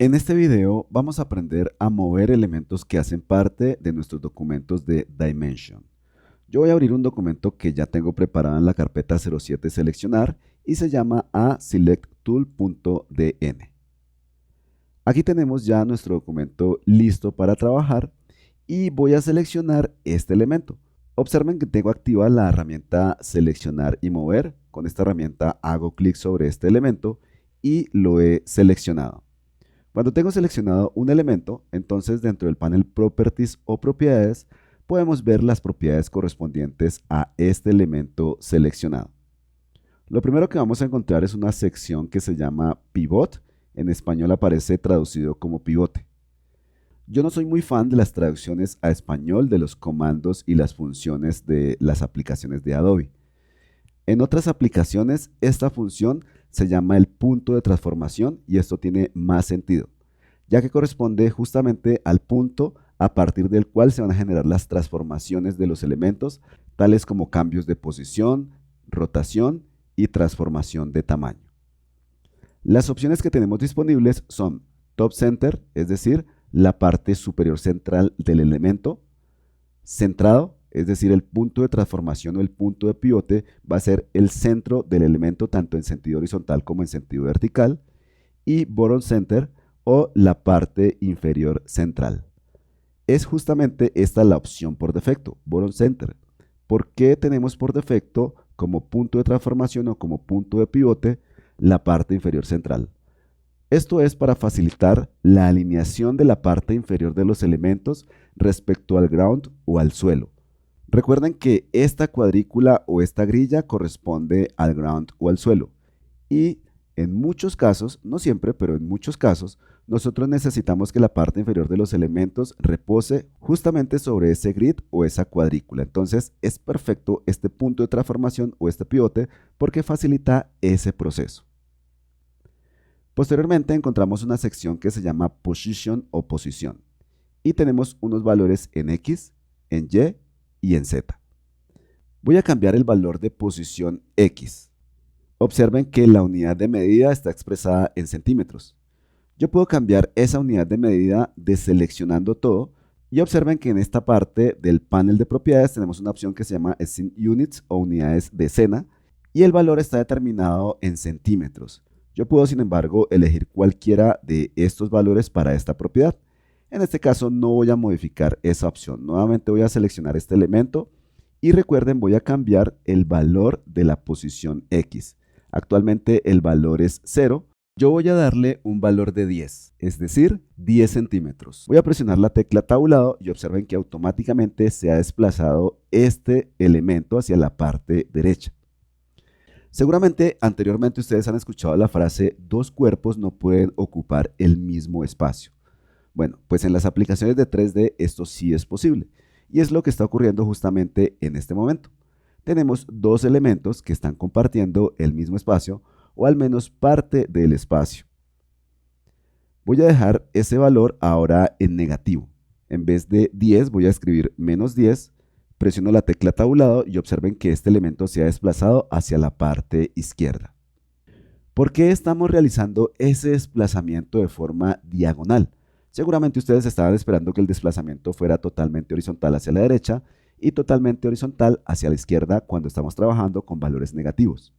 En este video vamos a aprender a mover elementos que hacen parte de nuestros documentos de Dimension. Yo voy a abrir un documento que ya tengo preparado en la carpeta 07 seleccionar y se llama aselecttool.dn. Aquí tenemos ya nuestro documento listo para trabajar y voy a seleccionar este elemento. Observen que tengo activa la herramienta seleccionar y mover. Con esta herramienta hago clic sobre este elemento y lo he seleccionado. Cuando tengo seleccionado un elemento, entonces dentro del panel Properties o Propiedades, podemos ver las propiedades correspondientes a este elemento seleccionado. Lo primero que vamos a encontrar es una sección que se llama Pivot. En español aparece traducido como pivote. Yo no soy muy fan de las traducciones a español de los comandos y las funciones de las aplicaciones de Adobe. En otras aplicaciones, esta función se llama el punto de transformación y esto tiene más sentido, ya que corresponde justamente al punto a partir del cual se van a generar las transformaciones de los elementos, tales como cambios de posición, rotación y transformación de tamaño. Las opciones que tenemos disponibles son Top Center, es decir, la parte superior central del elemento, centrado, es decir, el punto de transformación o el punto de pivote va a ser el centro del elemento tanto en sentido horizontal como en sentido vertical, y Bottom Center o la parte inferior central. Es justamente esta la opción por defecto, Bottom Center. ¿Por qué tenemos por defecto como punto de transformación o como punto de pivote la parte inferior central? Esto es para facilitar la alineación de la parte inferior de los elementos respecto al ground o al suelo. Recuerden que esta cuadrícula o esta grilla corresponde al ground o al suelo. Y en muchos casos, no siempre, pero en muchos casos, nosotros necesitamos que la parte inferior de los elementos repose justamente sobre ese grid o esa cuadrícula. Entonces es perfecto este punto de transformación o este pivote porque facilita ese proceso. Posteriormente encontramos una sección que se llama Position o posición. Y tenemos unos valores en X, en Y y en Z. Voy a cambiar el valor de posición X. Observen que la unidad de medida está expresada en centímetros. Yo puedo cambiar esa unidad de medida deseleccionando todo y observen que en esta parte del panel de propiedades tenemos una opción que se llama Scene Units o unidades de escena y el valor está determinado en centímetros. Yo puedo, sin embargo, elegir cualquiera de estos valores para esta propiedad. En este caso no voy a modificar esa opción. Nuevamente voy a seleccionar este elemento y recuerden, voy a cambiar el valor de la posición X. Actualmente el valor es 0. Yo voy a darle un valor de 10, es decir, 10 centímetros. Voy a presionar la tecla tabulado y observen que automáticamente se ha desplazado este elemento hacia la parte derecha. Seguramente anteriormente ustedes han escuchado la frase dos cuerpos no pueden ocupar el mismo espacio. Bueno, pues en las aplicaciones de 3D esto sí es posible y es lo que está ocurriendo justamente en este momento. Tenemos dos elementos que están compartiendo el mismo espacio o al menos parte del espacio. Voy a dejar ese valor ahora en negativo. En vez de 10 voy a escribir menos 10, presiono la tecla tabulado y observen que este elemento se ha desplazado hacia la parte izquierda. ¿Por qué estamos realizando ese desplazamiento de forma diagonal? Seguramente ustedes estaban esperando que el desplazamiento fuera totalmente horizontal hacia la derecha y totalmente horizontal hacia la izquierda cuando estamos trabajando con valores negativos.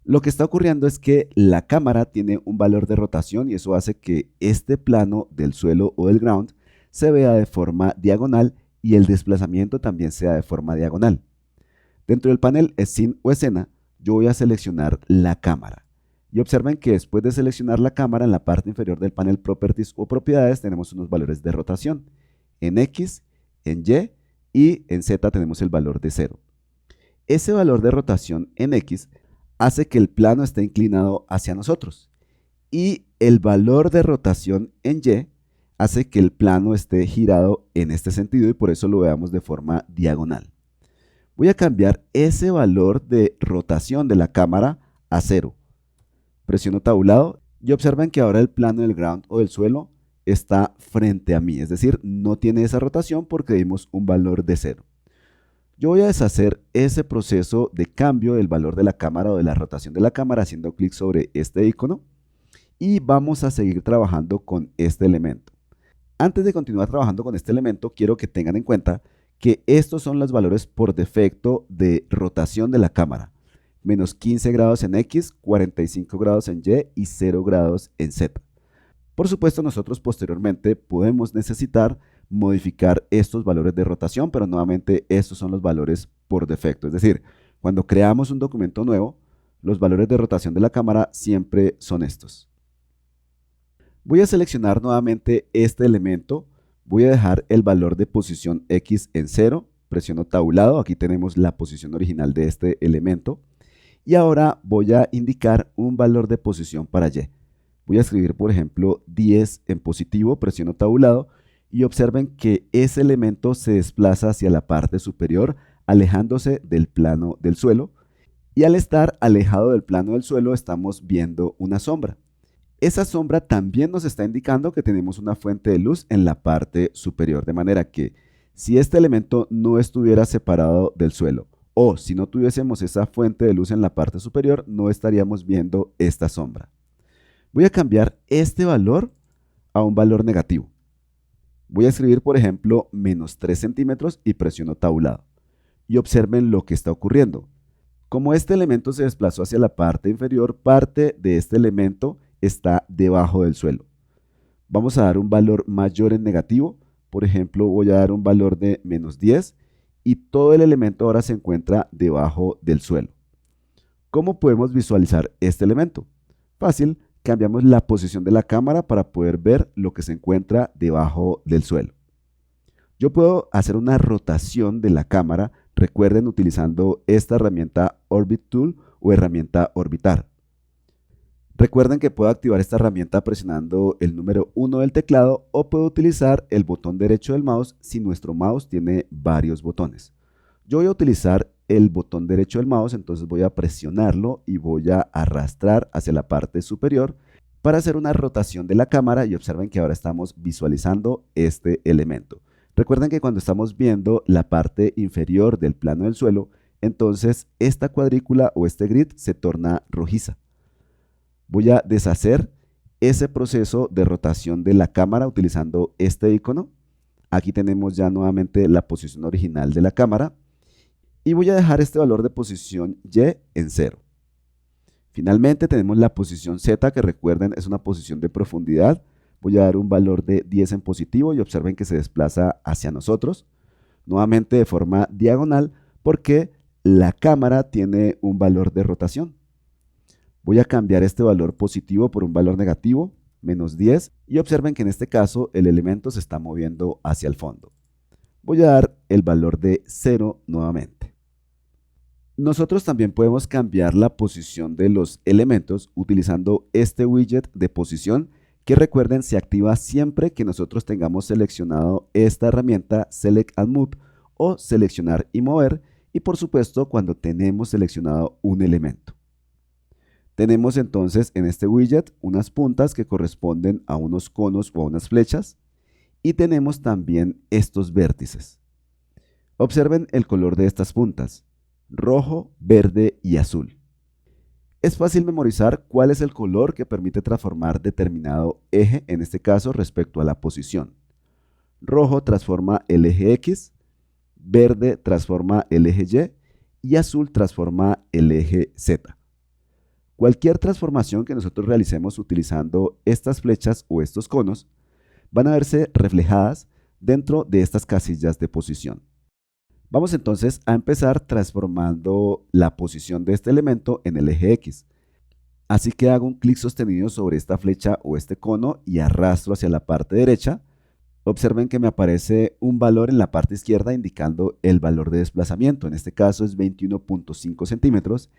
Lo que está ocurriendo es que la cámara tiene un valor de rotación y eso hace que este plano del suelo o del ground se vea de forma diagonal y el desplazamiento también sea de forma diagonal. Dentro del panel Scene o escena, yo voy a seleccionar la cámara. Y observen que después de seleccionar la cámara, en la parte inferior del panel Properties o Propiedades tenemos unos valores de rotación. En X, en Y y en Z tenemos el valor de 0. Ese valor de rotación en X hace que el plano esté inclinado hacia nosotros. Y el valor de rotación en Y hace que el plano esté girado en este sentido y por eso lo veamos de forma diagonal. Voy a cambiar ese valor de rotación de la cámara a 0. Presiono tabulado y observen que ahora el plano del ground o del suelo está frente a mí, es decir, no tiene esa rotación porque dimos un valor de 0. Yo voy a deshacer ese proceso de cambio del valor de la cámara o de la rotación de la cámara haciendo clic sobre este icono y vamos a seguir trabajando con este elemento. Antes de continuar trabajando con este elemento, quiero que tengan en cuenta que estos son los valores por defecto de rotación de la cámara. Menos 15 grados en X, 45 grados en Y y 0 grados en Z. Por supuesto, nosotros posteriormente podemos necesitar modificar estos valores de rotación, pero nuevamente estos son los valores por defecto. Es decir, cuando creamos un documento nuevo, los valores de rotación de la cámara siempre son estos. Voy a seleccionar nuevamente este elemento, voy a dejar el valor de posición X en 0, presiono tabulado, aquí tenemos la posición original de este elemento, y ahora voy a indicar un valor de posición para Y. Voy a escribir, por ejemplo, 10 en positivo, presiono tabulado, y observen que ese elemento se desplaza hacia la parte superior, alejándose del plano del suelo, y al estar alejado del plano del suelo estamos viendo una sombra. Esa sombra también nos está indicando que tenemos una fuente de luz en la parte superior, de manera que si este elemento no estuviera separado del suelo o si no tuviésemos esa fuente de luz en la parte superior, no estaríamos viendo esta sombra. Voy a cambiar este valor a un valor negativo. Voy a escribir, por ejemplo, menos 3 centímetros y presiono tabulado. Y observen lo que está ocurriendo. Como este elemento se desplazó hacia la parte inferior, parte de este elemento está debajo del suelo. Vamos a dar un valor mayor en negativo, por ejemplo voy a dar un valor de menos 10 y todo el elemento ahora se encuentra debajo del suelo. ¿Cómo podemos visualizar este elemento? Fácil, cambiamos la posición de la cámara para poder ver lo que se encuentra debajo del suelo. Yo puedo hacer una rotación de la cámara, recuerden utilizando esta herramienta Orbit Tool o herramienta Orbitar. Recuerden que puedo activar esta herramienta presionando el número 1 del teclado o puedo utilizar el botón derecho del mouse si nuestro mouse tiene varios botones. Yo voy a utilizar el botón derecho del mouse, entonces voy a presionarlo y voy a arrastrar hacia la parte superior para hacer una rotación de la cámara y observen que ahora estamos visualizando este elemento. Recuerden que cuando estamos viendo la parte inferior del plano del suelo, entonces esta cuadrícula o este grid se torna rojiza. Voy a deshacer ese proceso de rotación de la cámara utilizando este icono. Aquí tenemos ya nuevamente la posición original de la cámara y voy a dejar este valor de posición Y en 0. Finalmente tenemos la posición Z, que recuerden es una posición de profundidad. Voy a dar un valor de 10 en positivo y observen que se desplaza hacia nosotros, nuevamente de forma diagonal porque la cámara tiene un valor de rotación. Voy a cambiar este valor positivo por un valor negativo, menos 10, y observen que en este caso el elemento se está moviendo hacia el fondo. Voy a dar el valor de 0 nuevamente. Nosotros también podemos cambiar la posición de los elementos utilizando este widget de posición que recuerden se activa siempre que nosotros tengamos seleccionado esta herramienta Select and Move o seleccionar y mover y por supuesto cuando tenemos seleccionado un elemento. Tenemos entonces en este widget unas puntas que corresponden a unos conos o a unas flechas y tenemos también estos vértices. Observen el color de estas puntas, rojo, verde y azul. Es fácil memorizar cuál es el color que permite transformar determinado eje, en este caso respecto a la posición. Rojo transforma el eje X, verde transforma el eje Y y azul transforma el eje Z. Cualquier transformación que nosotros realicemos utilizando estas flechas o estos conos van a verse reflejadas dentro de estas casillas de posición. Vamos entonces a empezar transformando la posición de este elemento en el eje X. Así que hago un clic sostenido sobre esta flecha o este cono y arrastro hacia la parte derecha. Observen que me aparece un valor en la parte izquierda indicando el valor de desplazamiento. En este caso es 21.5 centímetros.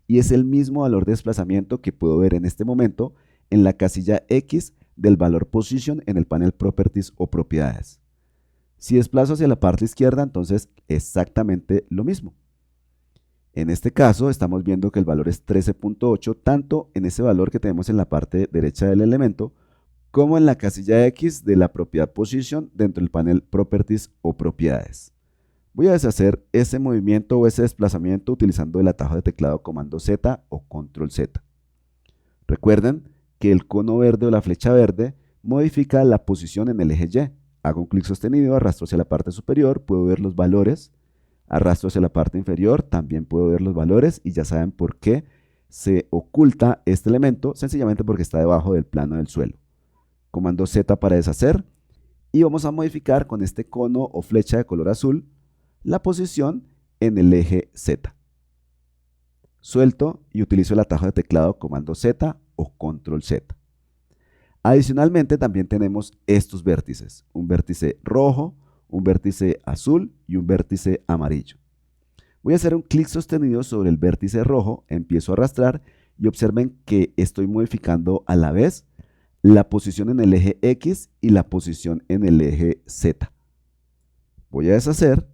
Y es el mismo valor de desplazamiento que puedo ver en este momento en la casilla X del valor Position en el panel Properties o Propiedades. Si desplazo hacia la parte izquierda, entonces exactamente lo mismo. En este caso estamos viendo que el valor es 13.8 tanto en ese valor que tenemos en la parte derecha del elemento como en la casilla X de la propiedad Position dentro del panel Properties o Propiedades. Voy a deshacer ese movimiento o ese desplazamiento utilizando el atajo de teclado comando Z o control Z. Recuerden, que el cono verde o la flecha verde modifica la posición en el eje Y. Hago un clic sostenido, arrastro hacia la parte superior, puedo ver los valores, arrastro hacia la parte inferior, también puedo ver los valores y ya saben por qué se oculta este elemento, sencillamente porque está debajo del plano del suelo. Comando Z para deshacer y vamos a modificar con este cono o flecha de color azul la posición en el eje Z. Suelto y utilizo el atajo de teclado comando Z o control Z. Adicionalmente también tenemos estos vértices, un vértice rojo, un vértice azul y un vértice amarillo. Voy a hacer un clic sostenido sobre el vértice rojo, empiezo a arrastrar y observen que estoy modificando a la vez la posición en el eje X y la posición en el eje Z. Voy a deshacer,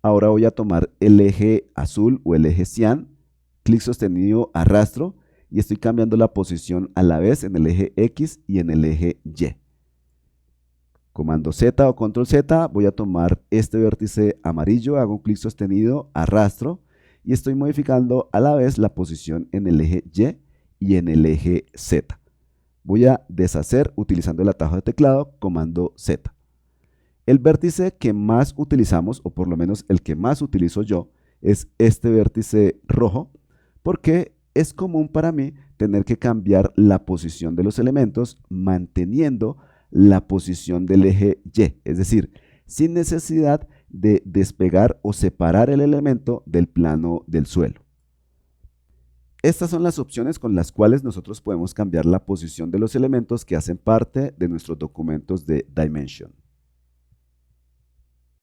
ahora voy a tomar el eje azul o el eje cian, clic sostenido, arrastro y estoy cambiando la posición a la vez en el eje X y en el eje Y. Comando Z o control Z, voy a tomar este vértice amarillo, hago un clic sostenido, arrastro y estoy modificando a la vez la posición en el eje Y y en el eje Z. Voy a deshacer utilizando el atajo de teclado, comando Z. El vértice que más utilizamos, o por lo menos el que más utilizo yo, es este vértice rojo, porque es común para mí tener que cambiar la posición de los elementos manteniendo la posición del eje Y, es decir, sin necesidad de despegar o separar el elemento del plano del suelo. Estas son las opciones con las cuales nosotros podemos cambiar la posición de los elementos que hacen parte de nuestros documentos de Dimension.